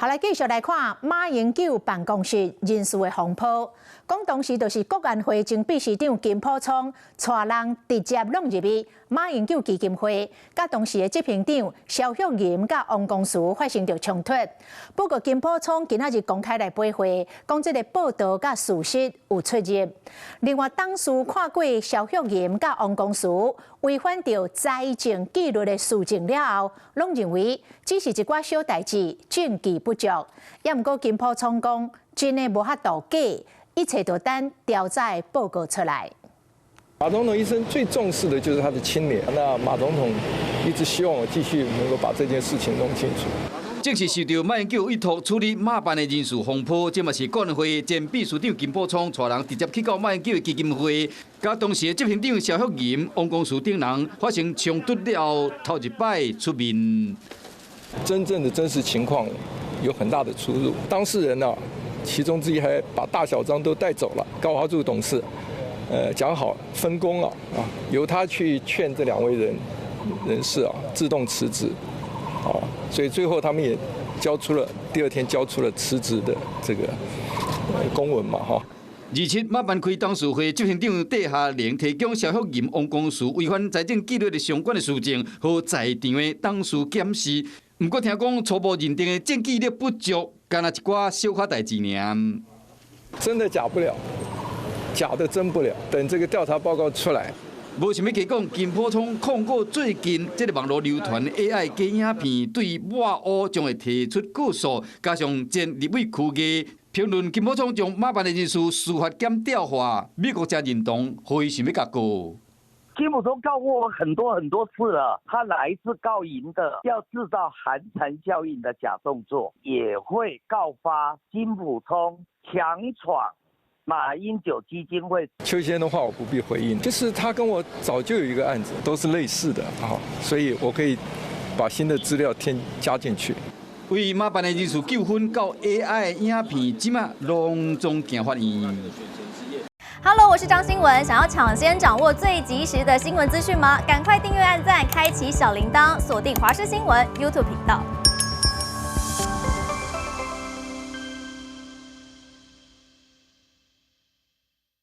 好，來繼續來看馬英九辦公室人事的風波。講當時就是國安會前秘書長金溥聰帶人直接弄入去馬英九基金會，甲當時的執行長蕭旭炎甲王公書發生着衝突。不過金溥聰今仔日公開來駁回，講這個報道甲事實有出入。另外，當時看過蕭旭炎甲王公書違反着財政紀律的事情了後，攏認為只是一寡小代誌，證據不足。也毋過金溥聰講，真的無法度假。一切都等調查報告出來。馬總統一生最重視的就是他的清廉。那馬總統一直希望我繼續能夠把這件事情弄清楚。正是受到馬英九委託處理馬辦的人事風波，這嘛是國安會前秘書長金溥聰帶人直接去到馬英九的基金會，甲當時的執行長蕭旭炎、王公書等人發生衝突了後，頭一擺出面。真正的真實情況有很大的出入。當事人呢？其中之一還把大小章都帶走了。高華柱董事，講好分工由他去勸這兩位人士自動辭職，所以最後他們也第二天交出了辭職的這個公文嘛27馬辦開董事會執行長戴夏玲提供蕭旭炎、王公書違反財政紀律的相關的事情，和在場的董事檢視。不過聽講初步認定的證據力不足，干那一寡小可代志爾。真的假不了，假的真不了。等這個調查報告出來。無想要去講，金溥聰控告最近這個網絡流傳 AI 假影片，對我屋將會提出告訴，加上前立委區議評論金溥聰將馬辦的人事司法檢調化，美國才認同，何以想要甲告？金溥聰告過我很多次了，他哪一次告贏的？要製造寒蟬效應的假動作，也會告發金溥聰強闖馬英九基金會。邱先生的話我不必回應，就是他跟我早就有一個案子，都是類似的所以我可以把新的資料加進去。為馬辦的人事糾紛到 AI 影片，即馬攏總行法院。Hello， 我是張新文。想要搶先掌握最及時的新聞資訊嗎？趕快訂閱、按讚、開啟小鈴鐺，鎖定華視新聞 YouTube 頻道。